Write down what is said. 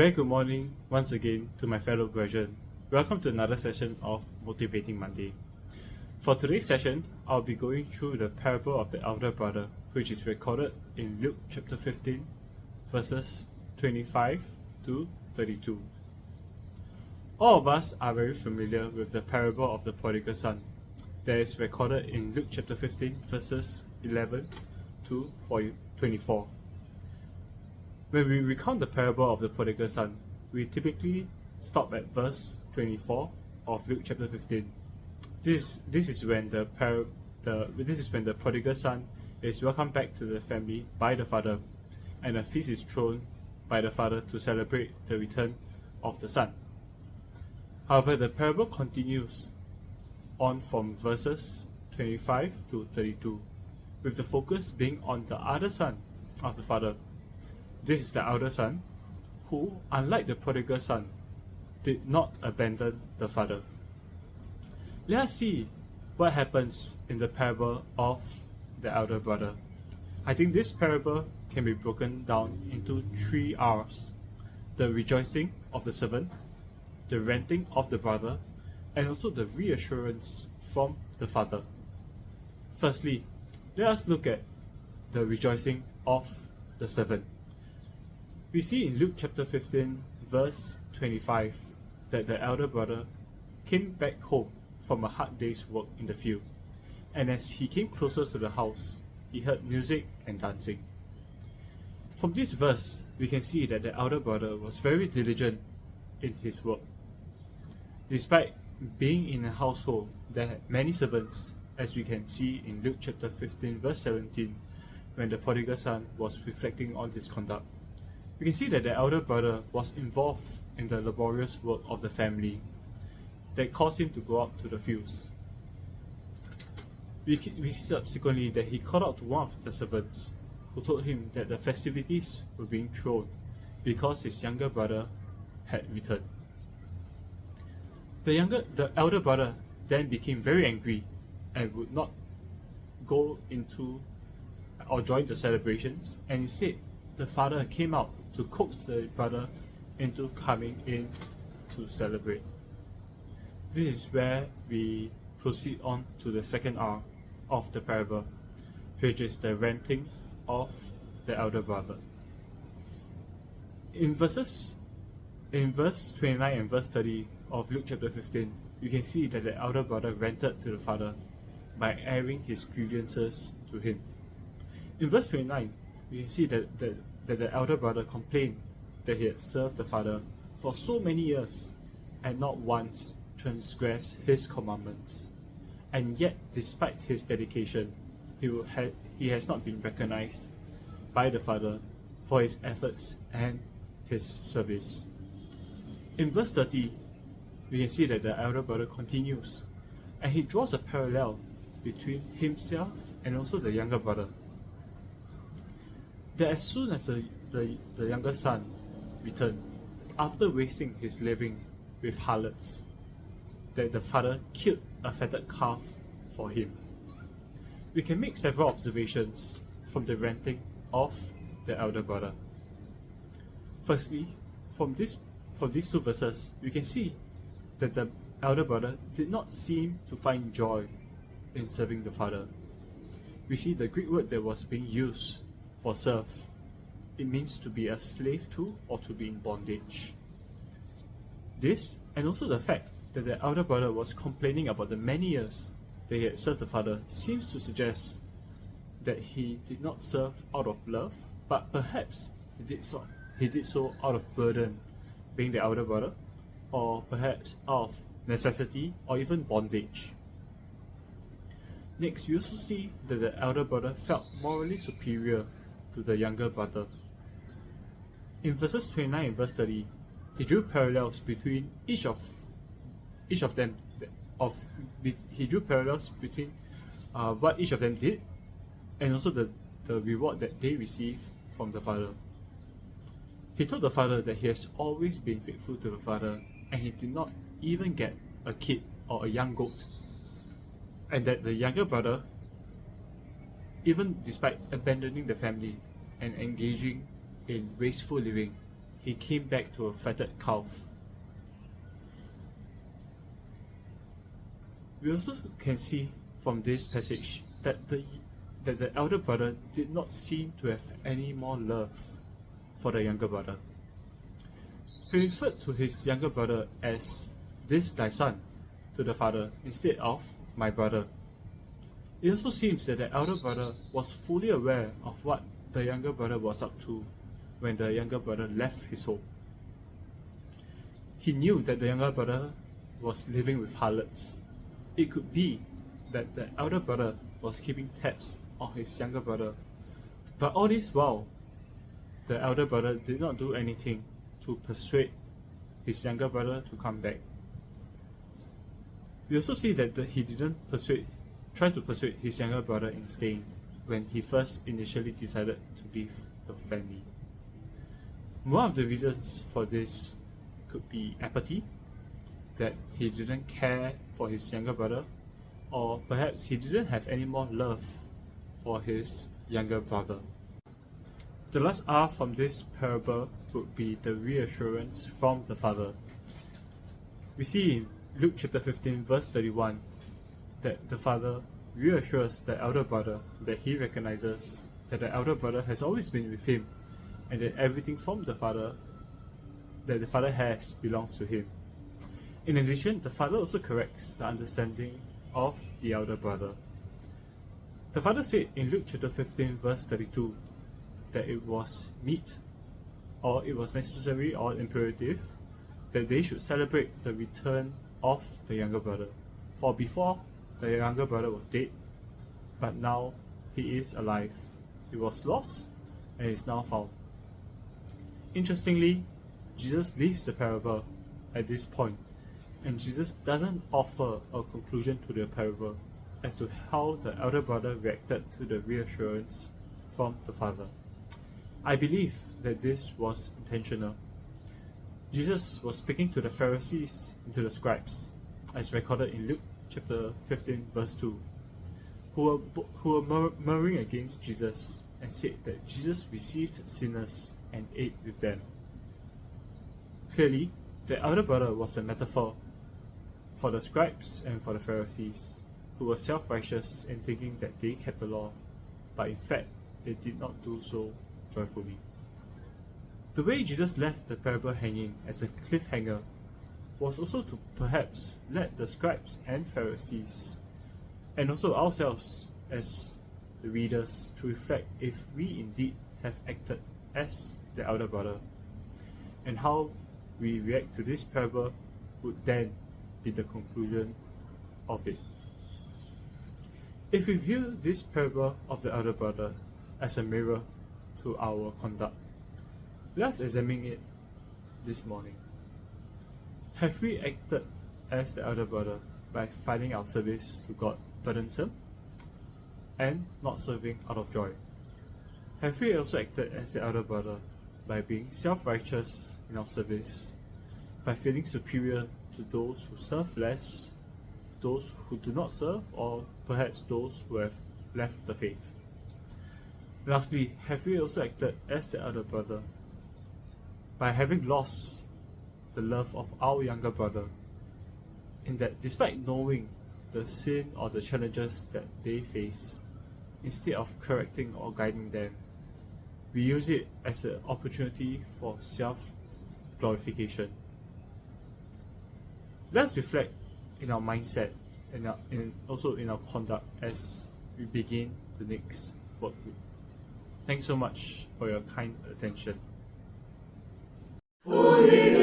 very good morning once again to my fellow brethren. Welcome to another session of Motivating Monday. For today's session, I'll be going through the parable of the elder brother, which is recorded in Luke chapter 15, verses 25 to 32. All of us are very familiar with the parable of the prodigal son that is recorded in Luke chapter 15, verses 11 to 24. When we recount the parable of the prodigal son, we typically stop at verse 24 of Luke chapter 15. This is when the prodigal son is welcomed back to the family by the father, and a feast is thrown by the father to celebrate the return of the son. However, the parable continues on from verses 25 to 32, with the focus being on the other son of the father. This is the elder son, who, unlike the prodigal son, did not abandon the father. Let us see what happens in the parable of the elder brother. I think this parable can be broken down into 3 R's: the rejoicing of the servant, the renting of the brother, and also the reassurance from the father. Firstly, let us look at the rejoicing of the servant. We see in Luke chapter 15, verse 25, that the elder brother came back home from a hard day's work in the field, and as he came closer to the house, he heard music and dancing. From this verse, we can see that the elder brother was very diligent in his work. Despite being in a household that had many servants, as we can see in Luke chapter 15, verse 17, when the prodigal son was reflecting on his conduct, we can see that the elder brother was involved in the laborious work of the family that caused him to go out to the fields. We see subsequently that he called out to one of the servants, who told him that the festivities were being thrown because his younger brother had returned. The elder brother then became very angry and would not go into or join the celebrations, and instead the father came out to coax the brother into coming in to celebrate. This is where we proceed on to the second R of the parable, which is the renting of the elder brother. In verse 29 and verse 30 of Luke chapter 15, you can see that the elder brother rented to the father by airing his grievances to him. In verse 29, we can see that the elder brother complained that he had served the father for so many years and not once transgressed his commandments. And yet, despite his dedication, he has not been recognized by the father for his efforts and his service. In verse 30, we can see that the elder brother continues, and he draws a parallel between himself and also the younger brother. That as soon as the younger son returned, after wasting his living with harlots, that the father killed a fatted calf for him. We can make several observations from the renting of the elder brother. Firstly, from these 2 verses, we can see that the elder brother did not seem to find joy in serving the father. We see the Greek word that was being used for serve. It means to be a slave to or to be in bondage. This, and also the fact that the elder brother was complaining about the many years that he had served the father, seems to suggest that he did not serve out of love, but perhaps he did so out of burden, being the elder brother, or perhaps out of necessity or even bondage. Next, we also see that the elder brother felt morally superior to the younger brother. In verses 29 and verse 30, he drew parallels between each of them. He drew parallels between what each of them did, and also the reward that they received from the father. He told the father that he has always been faithful to the father, and he did not even get a kid or a young goat, and that the younger brother, even despite abandoning the family and engaging in wasteful living, he came back to a fatted calf. We also can see from this passage that the elder brother did not seem to have any more love for the younger brother. He referred to his younger brother as "this thy son" to the father instead of "my brother." It also seems that the elder brother was fully aware of what the younger brother was up to when the younger brother left his home. He knew that the younger brother was living with harlots. It could be that the elder brother was keeping tabs on his younger brother, but all this while, the elder brother did not do anything to persuade his younger brother to come back. We also see that he didn't try to persuade his younger brother in staying when he first initially decided to leave the family. One of the reasons for this could be apathy, that he didn't care for his younger brother, or perhaps he didn't have any more love for his younger brother. The last R from this parable would be the reassurance from the father. We see in Luke chapter 15 verse 31 that the father reassures the elder brother that he recognizes that the elder brother has always been with him and that everything from the father that the father has belongs to him. In addition, the father also corrects the understanding of the elder brother. The father said in Luke chapter 15 verse 32 that it was meet, or it was necessary or imperative, that they should celebrate the return of the younger brother. For before, the younger brother was dead, but now he is alive. He was lost and is now found. Interestingly, Jesus leaves the parable at this point, and Jesus doesn't offer a conclusion to the parable as to how the elder brother reacted to the reassurance from the father. I believe that this was intentional. Jesus was speaking to the Pharisees and to the scribes, as recorded in Luke chapter 15 verse 2, who were murmuring against Jesus and said that Jesus received sinners and ate with them. Clearly, the elder brother was a metaphor for the scribes and for the Pharisees, who were self-righteous in thinking that they kept the law, but in fact they did not do so joyfully. The way Jesus left the parable hanging as a cliffhanger was also to perhaps let the scribes and Pharisees, and also ourselves as the readers, to reflect if we indeed have acted as the elder brother, and how we react to this parable would then be the conclusion of it. If we view this parable of the elder brother as a mirror to our conduct, let's examine it this morning. Have we acted as the elder brother by finding our service to God burdensome and not serving out of joy? Have we also acted as the elder brother by being self-righteous in our service, by feeling superior to those who serve less, those who do not serve, or perhaps those who have left the faith? Lastly, have we also acted as the elder brother by having lost the love of our younger brother, in that despite knowing the sin or the challenges that they face, instead of correcting or guiding them, we use it as an opportunity for self-glorification? Let's reflect in our mindset and also in our conduct as we begin the next work week. Thanks so much for your kind attention. Holy